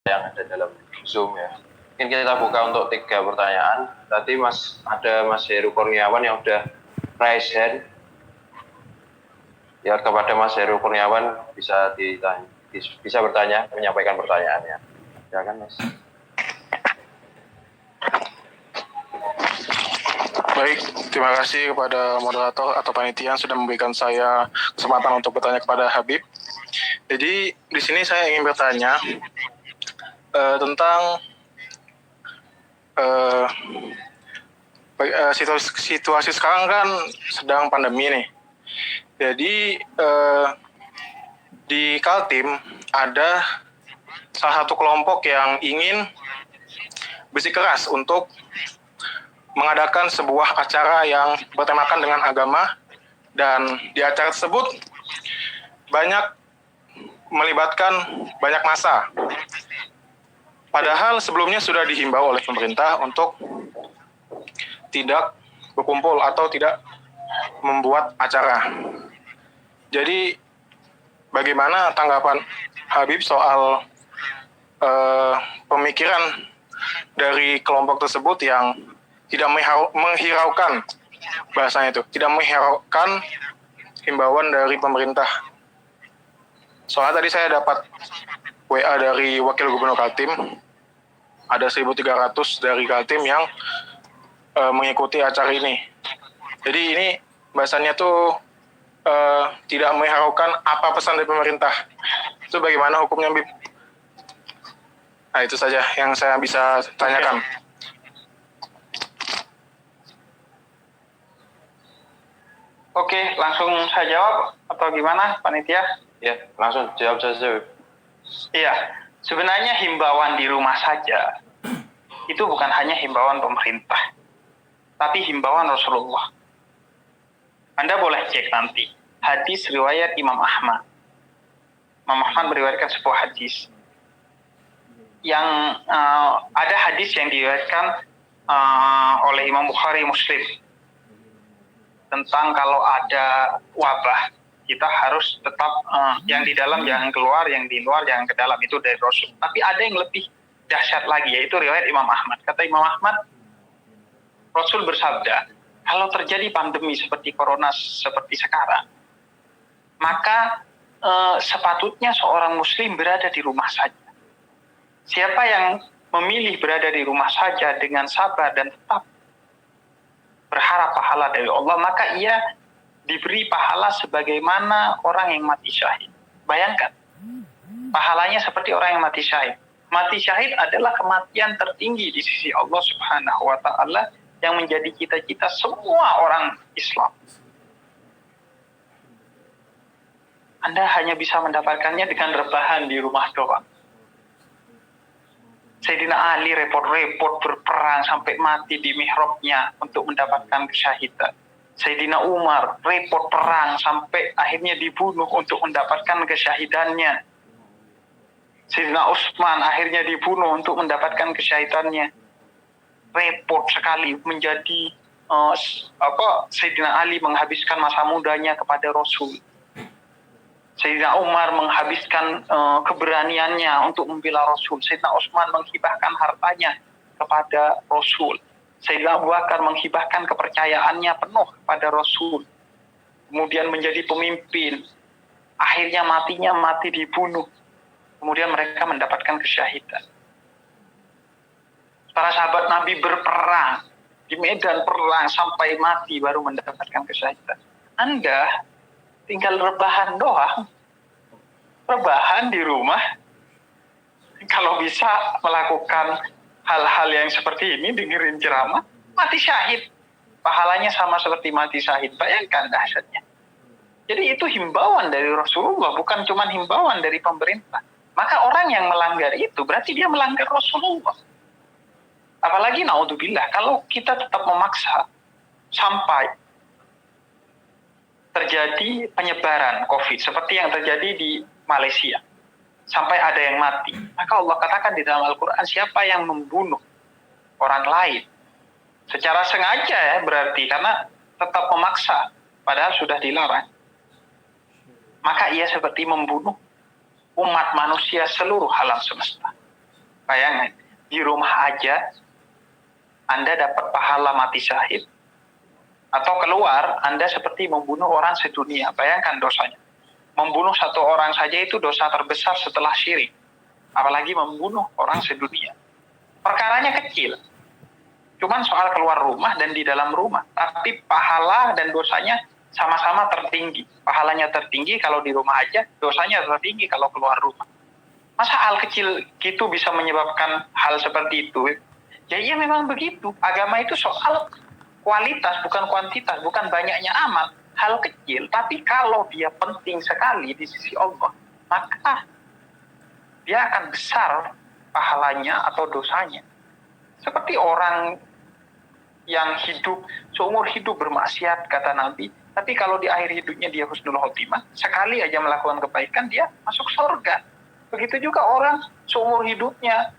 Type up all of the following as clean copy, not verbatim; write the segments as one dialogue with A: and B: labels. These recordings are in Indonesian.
A: yang ada dalam Zoom ya. Mungkin kita buka untuk 3 pertanyaan. Tadi ada Mas Heru Kurniawan yang udah raise hand. Ya, kepada Mas Heru Kurniawan bisa bertanya, menyampaikan pertanyaannya. Silakan Mas.
B: Baik, terima kasih kepada moderator atau panitia yang sudah memberikan saya kesempatan untuk bertanya kepada Habib. Jadi di sini saya ingin bertanya tentang situasi sekarang kan sedang pandemi nih. Jadi di Kaltim ada salah satu kelompok yang ingin bersikeras untuk mengadakan sebuah acara yang bertemakan dengan agama, dan di acara tersebut banyak melibatkan banyak massa. Padahal sebelumnya sudah dihimbau oleh pemerintah untuk tidak berkumpul atau tidak membuat acara. Jadi bagaimana tanggapan Habib soal pemikiran dari kelompok tersebut yang tidak menghiraukan, bahasanya itu, tidak menghiraukan himbauan dari pemerintah. Soalnya tadi saya dapat WA dari Wakil Gubernur Kaltim, ada 1.300 dari Kaltim yang mengikuti acara ini. Jadi ini bahasanya tuh tidak menghiraukan apa pesan dari pemerintah. Itu bagaimana hukumnya, Bib? Nah, itu saja yang saya bisa tanyakan.
C: Oke, langsung saya jawab atau gimana, panitia?
A: Ya, langsung jawab saja.
C: Iya, sebenarnya himbauan di rumah saja itu bukan hanya himbauan pemerintah, tapi himbauan Rasulullah. Anda boleh cek nanti hadis riwayat Imam Ahmad. Imam Ahmad meriwayatkan sebuah hadis yang ada hadis yang diriwayatkan oleh Imam Bukhari Muslim tentang kalau ada wabah kita harus tetap yang di dalam jangan keluar, yang di luar jangan ke dalam, itu dari Rasul. Tapi ada yang lebih dahsyat lagi, yaitu riwayat Imam Ahmad. Kata Imam Ahmad, Rasul bersabda, kalau terjadi pandemi seperti corona seperti sekarang, maka sepatutnya seorang muslim berada di rumah saja. Siapa yang memilih berada di rumah saja dengan sabar dan tetap berharap pahala dari Allah, maka ia diberi pahala sebagaimana orang yang mati syahid. Bayangkan, pahalanya seperti orang yang mati syahid. Mati syahid adalah kematian tertinggi di sisi Allah Subhanahu wa Ta'ala yang menjadi cita-cita semua orang Islam. Anda hanya bisa mendapatkannya dengan rebahan di rumah doang. Sayyidina Ali repot-repot berperang sampai mati di mihrabnya untuk mendapatkan kesyahidan. Sayyidina Umar repot perang sampai akhirnya dibunuh untuk mendapatkan kesyahidannya. Sayyidina Utsman akhirnya dibunuh untuk mendapatkan kesyahidannya. Repot sekali menjadi Sayyidina Ali menghabiskan masa mudanya kepada Rasul. Sayyidina Umar menghabiskan keberaniannya untuk membela Rasul. Sayyidina Utsman menghibahkan hartanya kepada Rasul. Sayyidina Abu Bakar menghibahkan kepercayaannya penuh kepada Rasul. Kemudian menjadi pemimpin. Akhirnya mati dibunuh. Kemudian mereka mendapatkan kesyahidan. Para sahabat Nabi berperang di medan perang sampai mati baru mendapatkan kesyahidan. Anda tinggal rebahan doang. Rebahan di rumah. Kalau bisa melakukan hal-hal yang seperti ini, dengerin ceramah, mati syahid. Pahalanya sama seperti mati syahid. Bayangkan dahsyatnya. Jadi itu himbauan dari Rasulullah, bukan cuma himbauan dari pemerintah. Maka orang yang melanggar itu berarti dia melanggar Rasulullah. Apalagi naudzubillah, kalau kita tetap memaksa sampai terjadi penyebaran COVID seperti yang terjadi di Malaysia, sampai ada yang mati, maka Allah katakan di dalam Al-Quran, siapa yang membunuh orang lain secara sengaja ya berarti, karena tetap memaksa padahal sudah dilarang, maka ia seperti membunuh umat manusia seluruh alam semesta. Bayangin, di rumah aja Anda dapat pahala mati syahid, atau keluar Anda seperti membunuh orang sedunia. Bayangkan dosanya. Membunuh satu orang saja itu dosa terbesar setelah syirik. Apalagi membunuh orang sedunia. Perkaranya kecil. Cuman soal keluar rumah dan di dalam rumah. Tapi pahala dan dosanya sama-sama tertinggi. Pahalanya tertinggi kalau di rumah aja, dosanya tertinggi kalau keluar rumah. Masa hal kecil gitu bisa menyebabkan hal seperti itu? Ya iya memang begitu. Agama itu soal kualitas, bukan kuantitas, bukan banyaknya amal. Hal kecil, tapi kalau dia penting sekali di sisi Allah, maka dia akan besar pahalanya atau dosanya. Seperti orang yang hidup, seumur hidup bermaksiat, kata Nabi, tapi kalau di akhir hidupnya dia husnul khotimah, sekali aja melakukan kebaikan, dia masuk surga. Begitu juga orang seumur hidupnya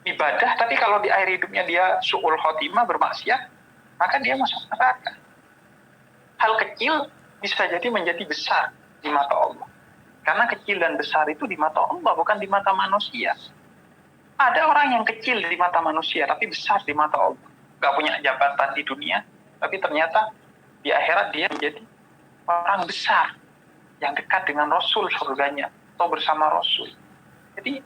C: ibadah, tapi kalau di akhir hidupnya dia su'ul khotimah, bermaksiat, maka dia masuk neraka. Hal kecil bisa jadi menjadi besar di mata Allah. Karena kecil dan besar itu di mata Allah, bukan di mata manusia. Ada orang yang kecil di mata manusia, tapi besar di mata Allah. Gak punya jabatan di dunia, tapi ternyata di akhirat dia menjadi orang besar yang dekat dengan Rasul surganya, atau bersama Rasul. Jadi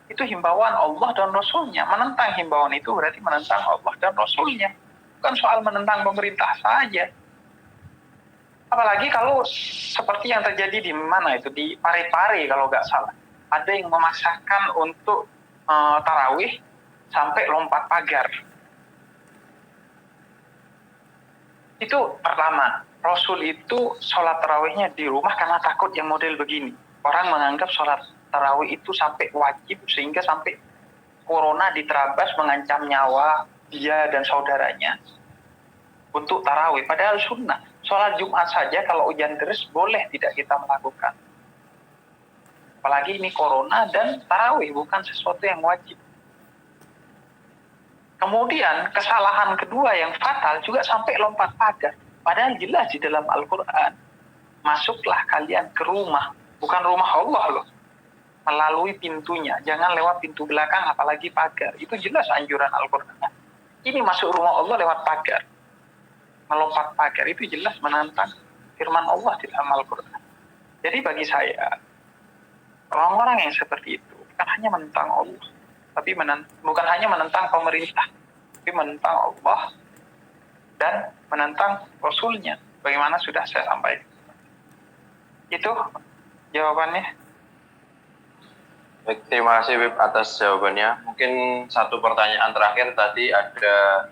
C: itu himbauan Allah dan Rasulnya. Menentang himbauan itu berarti menentang Allah dan Rasulnya. Bukan soal menentang pemerintah saja. Apalagi kalau seperti yang terjadi di mana itu, di Parepare kalau nggak salah. Ada yang memaksakan untuk tarawih sampai lompat pagar. Itu pertama, Rasul itu sholat tarawihnya di rumah karena takut yang model begini. Orang menganggap sholat tarawih itu sampai wajib, sehingga sampai corona diterabas mengancam nyawa dia dan saudaranya untuk tarawih. Padahal sunnah. Sholat Jumat saja kalau hujan deras boleh tidak kita melakukan. Apalagi ini corona dan tarawih bukan sesuatu yang wajib. Kemudian kesalahan kedua yang fatal juga sampai lompat pagar. Padahal jelas di dalam Al-Quran. Masuklah kalian ke rumah. Bukan rumah Allah loh. Melalui pintunya. Jangan lewat pintu belakang apalagi pagar. Itu jelas anjuran Al-Quran. Ini masuk rumah Allah lewat pagar. Melompat pagar itu jelas menantang firman Allah di dalam Al-Quran. Jadi bagi saya, orang-orang yang seperti itu bukan hanya menentang Allah, tapi bukan hanya menentang pemerintah, tapi menentang Allah dan menentang Rasulnya. Bagaimana sudah saya sampaikan. Itu jawabannya.
A: Baik, terima kasih Bib atas jawabannya. Mungkin satu pertanyaan terakhir tadi ada